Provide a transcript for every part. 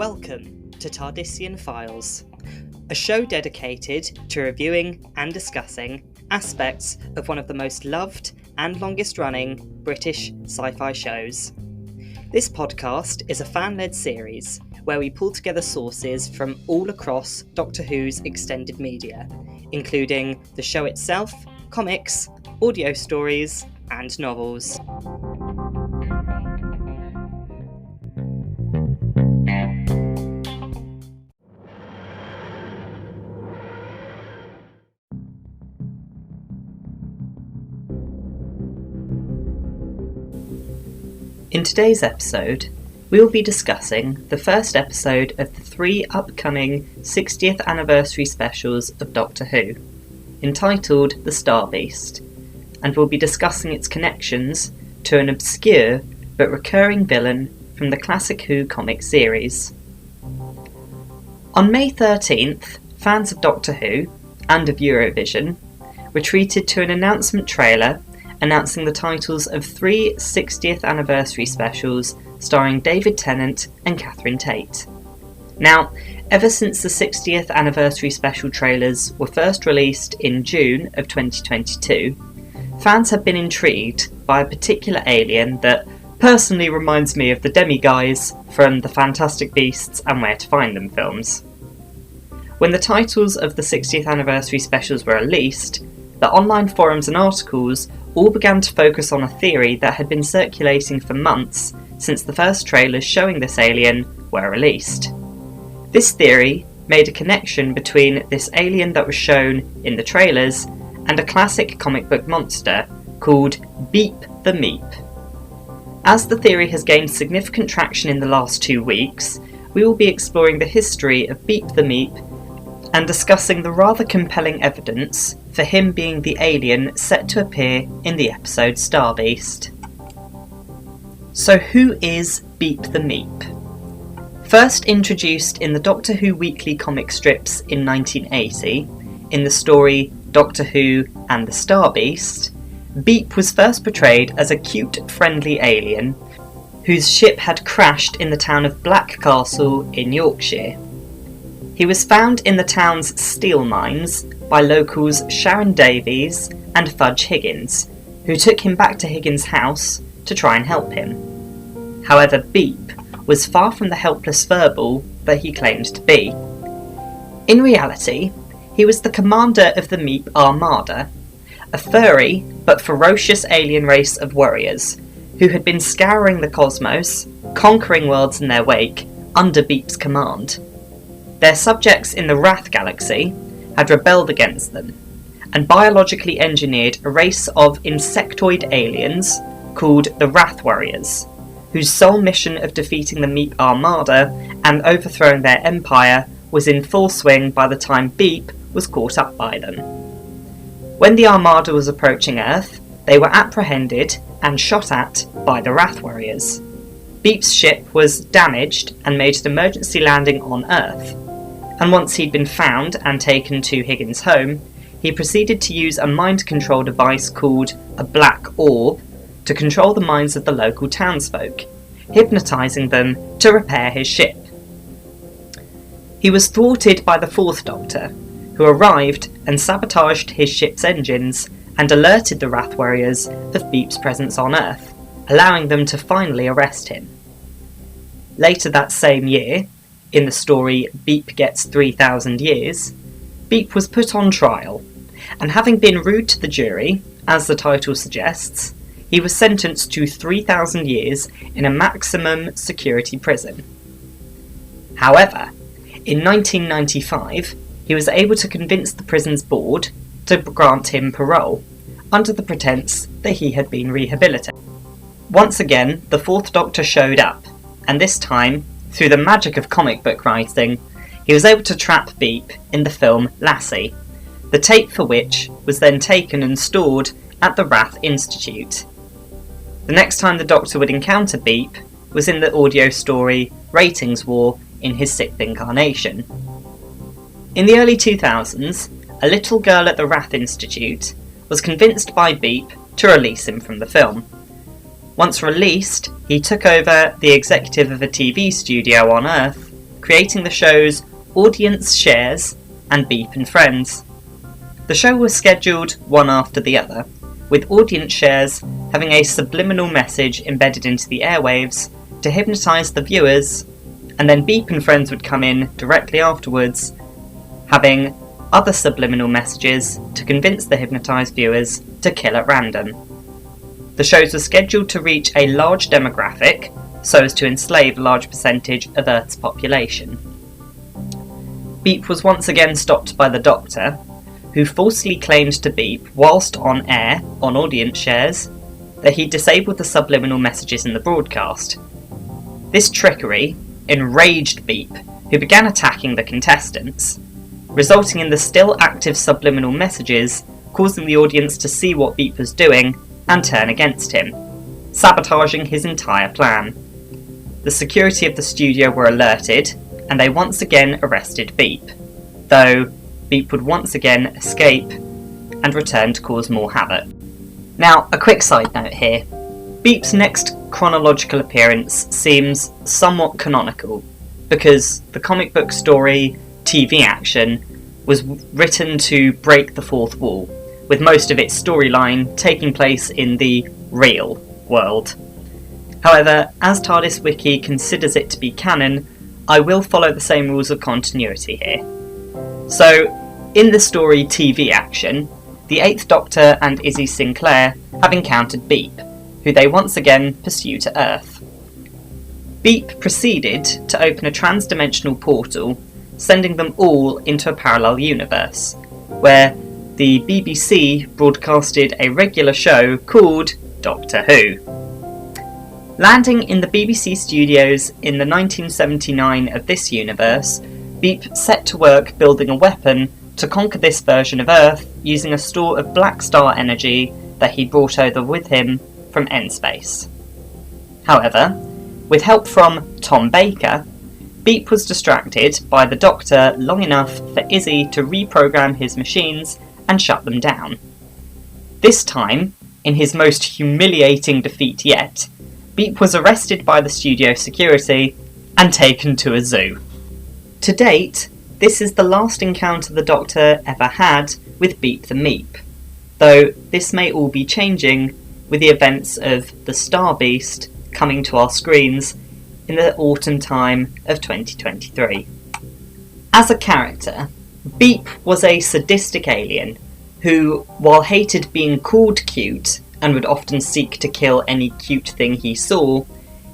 Welcome to Tardisian Files, a show dedicated to reviewing and discussing aspects of one of the most loved and longest-running British sci-fi shows. This podcast is a fan-led series where we pull together sources from all across Doctor Who's extended media, including the show itself, comics, audio stories, and novels. In today's episode, we will be discussing the first episode of the 3 upcoming 60th anniversary specials of Doctor Who, entitled The Star Beast, and we'll be discussing its connections to an obscure but recurring villain from the classic Who comic series. On May 13th, fans of Doctor Who, and of Eurovision, were treated to an announcement trailer announcing the titles of 3 60th anniversary specials starring David Tennant and Catherine Tate. Now, ever since the 60th anniversary special trailers were first released in June of 2022, fans have been intrigued by a particular alien that personally reminds me of the demi-guys from the Fantastic Beasts and Where to Find Them films. When the titles of the 60th anniversary specials were released, the online forums and articles all began to focus on a theory that had been circulating for months since the first trailers showing this alien were released. This theory made a connection between this alien that was shown in the trailers and a classic comic book monster called Beep the Meep. As the theory has gained significant traction in the last 2 weeks, we will be exploring the history of Beep the Meep and discussing the rather compelling evidence for him being the alien set to appear in the episode Star Beast. So who is Beep the Meep? First introduced in the Doctor Who weekly comic strips in 1980, in the story Doctor Who and the Star Beast, Beep was first portrayed as a cute, friendly alien whose ship had crashed in the town of Black Castle in Yorkshire. He was found in the town's steel mines by locals Sharon Davies and Fudge Higgins, who took him back to Higgins' house to try and help him. However, Beep was far from the helpless furball that he claimed to be. In reality, he was the commander of the Meep Armada, a furry but ferocious alien race of warriors who had been scouring the cosmos, conquering worlds in their wake, under Beep's command. Their subjects in the Wrath Galaxy had rebelled against them, and biologically engineered a race of insectoid aliens called the Wrath Warriors, whose sole mission of defeating the Meep Armada and overthrowing their empire was in full swing by the time Beep was caught up by them. When the Armada was approaching Earth, they were apprehended and shot at by the Wrath Warriors. Beep's ship was damaged and made an emergency landing on Earth, and once he'd been found and taken to Higgins' home, he proceeded to use a mind control device called a black orb to control the minds of the local townsfolk, hypnotising them to repair his ship. He was thwarted by the 4th Doctor, who arrived and sabotaged his ship's engines and alerted the Wrath Warriors of Beep's presence on Earth, allowing them to finally arrest him. Later that same year, in the story Beep Gets 3,000 Years, Beep was put on trial, and having been rude to the jury, as the title suggests, he was sentenced to 3,000 years in a maximum security prison. However, in 1995, he was able to convince the prison's board to grant him parole, under the pretense that he had been rehabilitated. Once again, the 4th Doctor showed up, and this time, through the magic of comic book writing, he was able to trap Beep in the film Lassie, the tape for which was then taken and stored at the Wrath Institute. The next time the Doctor would encounter Beep was in the audio story Ratings War in his 6th incarnation. In the early 2000s, a little girl at the Wrath Institute was convinced by Beep to release him from the film. Once released, he took over the executive of a TV studio on Earth creating the shows Audience Shares and Beep and Friends. The show was scheduled one after the other, with Audience Shares having a subliminal message embedded into the airwaves to hypnotise the viewers, and then Beep and Friends would come in directly afterwards, having other subliminal messages to convince the hypnotised viewers to kill at random. The shows were scheduled to reach a large demographic, so as to enslave a large percentage of Earth's population. Beep was once again stopped by the Doctor, who falsely claimed to Beep, whilst on air on Audience Shares, that he disabled the subliminal messages in the broadcast. This trickery enraged Beep, who began attacking the contestants, resulting in the still active subliminal messages causing the audience to see what Beep was doing and turn against him, sabotaging his entire plan. The security of the studio were alerted, and they once again arrested Beep, though Beep would once again escape and return to cause more havoc. Now, a quick side note here. Beep's next chronological appearance seems somewhat canonical, because the comic book story TV action was written to break the fourth wall, with most of its storyline taking place in the real world. However, as TARDIS Wiki considers it to be canon, I will follow the same rules of continuity here. So, in the story TV action, the 8th Doctor and Izzy Sinclair have encountered Beep, who they once again pursue to Earth. Beep proceeded to open a trans-dimensional portal, sending them all into a parallel universe, where the BBC broadcasted a regular show called Doctor Who. Landing in the BBC studios in the 1979 of this universe, Beep set to work building a weapon to conquer this version of Earth using a store of black star energy that he brought over with him from N-Space. However, with help from Tom Baker, Beep was distracted by the Doctor long enough for Izzy to reprogram his machines and shut them down. This time, in his most humiliating defeat yet, Beep was arrested by the studio security and taken to a zoo. To date, this is the last encounter the Doctor ever had with Beep the Meep, though this may all be changing with the events of the Star Beast coming to our screens in the autumn time of 2023. As a character, Beep was a sadistic alien who, while hated being called cute and would often seek to kill any cute thing he saw,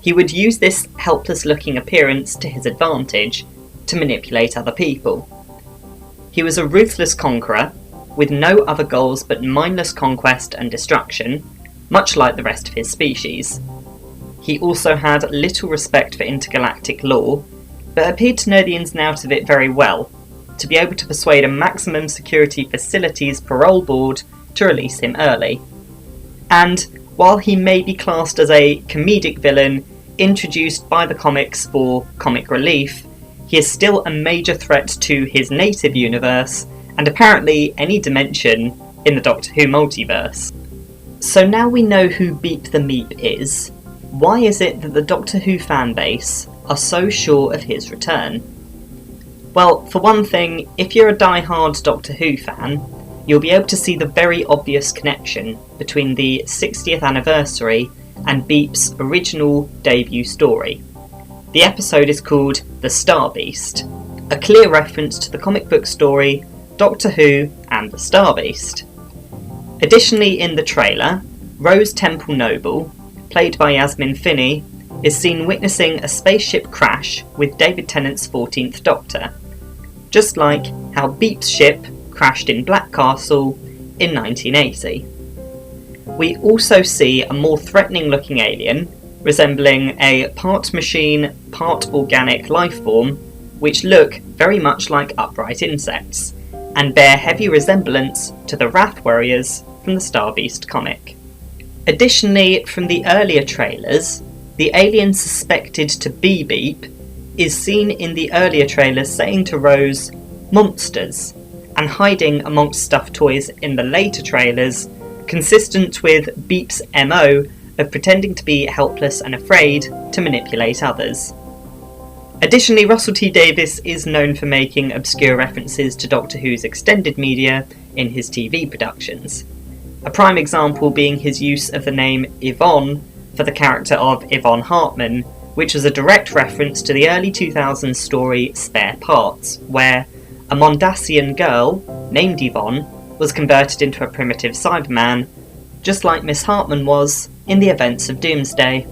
he would use this helpless-looking appearance to his advantage to manipulate other people. He was a ruthless conqueror, with no other goals but mindless conquest and destruction, much like the rest of his species. He also had little respect for intergalactic law, but appeared to know the ins and outs of it very well, to be able to persuade a maximum security facilities parole board to release him early. And while he may be classed as a comedic villain introduced by the comics for comic relief, he is still a major threat to his native universe, and apparently any dimension in the Doctor Who multiverse. So now we know who Beep the Meep is, why is it that the Doctor Who fanbase are so sure of his return? Well, for one thing, if you're a diehard Doctor Who fan, you'll be able to see the very obvious connection between the 60th anniversary and Beep's original debut story. The episode is called The Star Beast, a clear reference to the comic book story Doctor Who and the Star Beast. Additionally, in the trailer, Rose Temple Noble, played by Yasmin Finney, is seen witnessing a spaceship crash with David Tennant's 14th Doctor, just like how Beep's ship crashed in Black Castle in 1980. We also see a more threatening looking alien, resembling a part machine, part organic life form, which look very much like upright insects, and bear heavy resemblance to the Wrath Warriors from the Star Beast comic. Additionally, from the earlier trailers, the alien suspected to be Beep is seen in the earlier trailers saying to Rose, "monsters," and hiding amongst stuffed toys in the later trailers, consistent with Beep's MO of pretending to be helpless and afraid to manipulate others. Additionally, Russell T Davies is known for making obscure references to Doctor Who's extended media in his TV productions. A prime example being his use of the name Yvonne for the character of Yvonne Hartman, which was a direct reference to the early 2000s story Spare Parts, where a Mondasian girl named Yvonne was converted into a primitive Cyberman, just like Miss Hartman was in the events of Doomsday.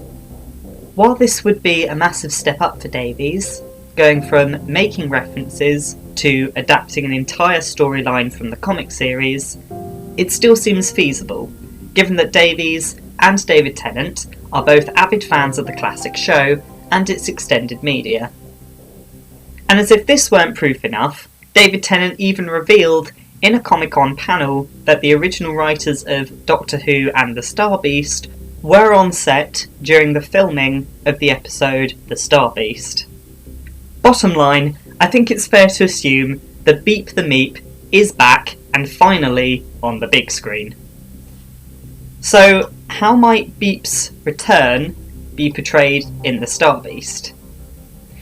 While this would be a massive step up for Davies, going from making references to adapting an entire storyline from the comic series, it still seems feasible, given that Davies and David Tennant are both avid fans of the classic show and its extended media. And as if this weren't proof enough, David Tennant even revealed in a Comic-Con panel that the original writers of Doctor Who and the Star Beast were on set during the filming of the episode The Star Beast. Bottom line, I think it's fair to assume that Beep the Meep is back and finally on the big screen. So, how might Beep's return be portrayed in The Star Beast?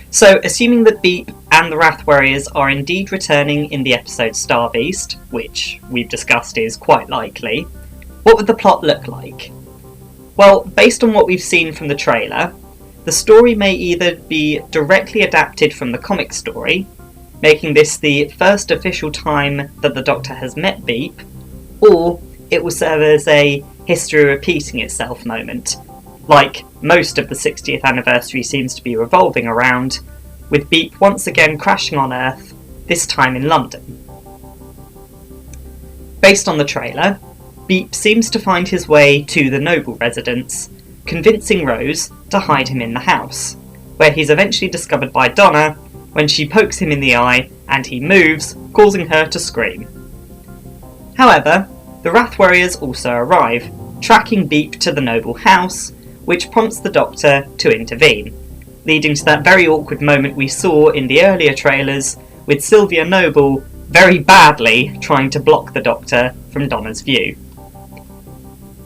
So, assuming that Beep and the Wrath Warriors are indeed returning in the episode Star Beast, which we've discussed is quite likely, what would the plot look like? Well, based on what we've seen from the trailer, the story may either be directly adapted from the comic story, making this the first official time that the Doctor has met Beep, or it will serve as a history repeating itself moment, like most of the 60th anniversary seems to be revolving around, with Beep once again crashing on Earth, this time in London. Based on the trailer, Beep seems to find his way to the Noble residence, convincing Rose to hide him in the house, where he's eventually discovered by Donna when she pokes him in the eye and he moves, causing her to scream. However, the Wrath Warriors also arrive, tracking Beep to the Noble house, which prompts the Doctor to intervene, leading to that very awkward moment we saw in the earlier trailers with Sylvia Noble very badly trying to block the Doctor from Donna's view.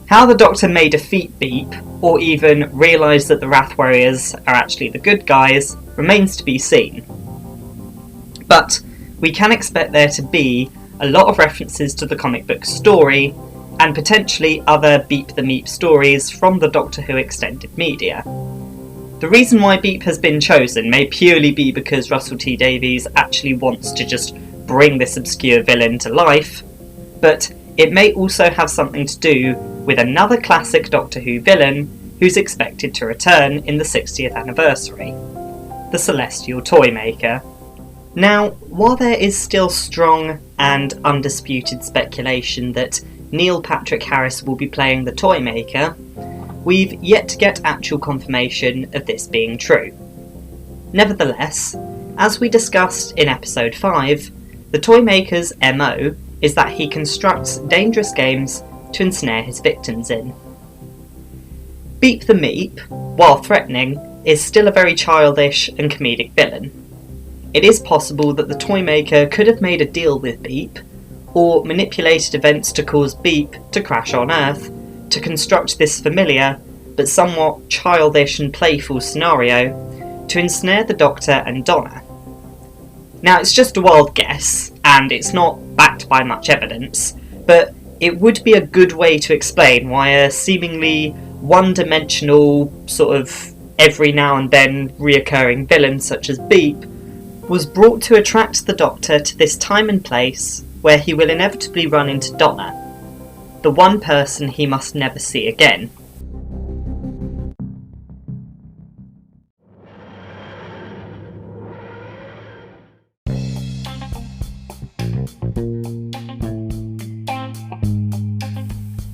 How the Doctor may defeat Beep, or even realise that the Wrath Warriors are actually the good guys, remains to be seen. But we can expect there to be a lot of references to the comic book story, and potentially other Beep the Meep stories from the Doctor Who extended media. The reason why Beep has been chosen may purely be because Russell T Davies actually wants to just bring this obscure villain to life, but it may also have something to do with another classic Doctor Who villain who's expected to return in the 60th anniversary, the Celestial Toymaker. Now, while there is still strong and undisputed speculation that Neil Patrick Harris will be playing the Toymaker, we've yet to get actual confirmation of this being true. Nevertheless, as we discussed in episode 5, the Toymaker's MO is that he constructs dangerous games to ensnare his victims in. Beep the Meep, while threatening, is still a very childish and comedic villain. It is possible that the Toymaker could have made a deal with Beep, or manipulated events to cause Beep to crash on Earth, to construct this familiar, but somewhat childish and playful scenario, to ensnare the Doctor and Donna. Now, it's just a wild guess, and it's not backed by much evidence, but it would be a good way to explain why a seemingly one-dimensional, sort of every now and then reoccurring villain such as Beep was brought to attract the Doctor to this time and place where he will inevitably run into Donna, the one person he must never see again.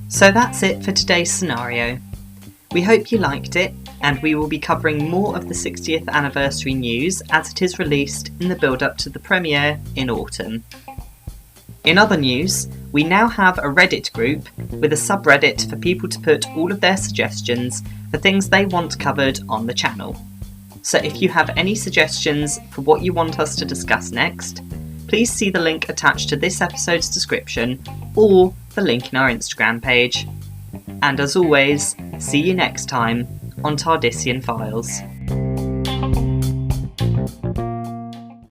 So that's it for today's scenario. We hope you liked it, and we will be covering more of the 60th anniversary news as it is released in the build-up to the premiere in autumn. In other news, we now have a Reddit group with a subreddit for people to put all of their suggestions for things they want covered on the channel. So if you have any suggestions for what you want us to discuss next, please see the link attached to this episode's description or the link in our Instagram page. And as always, see you next time on Tardisian Files.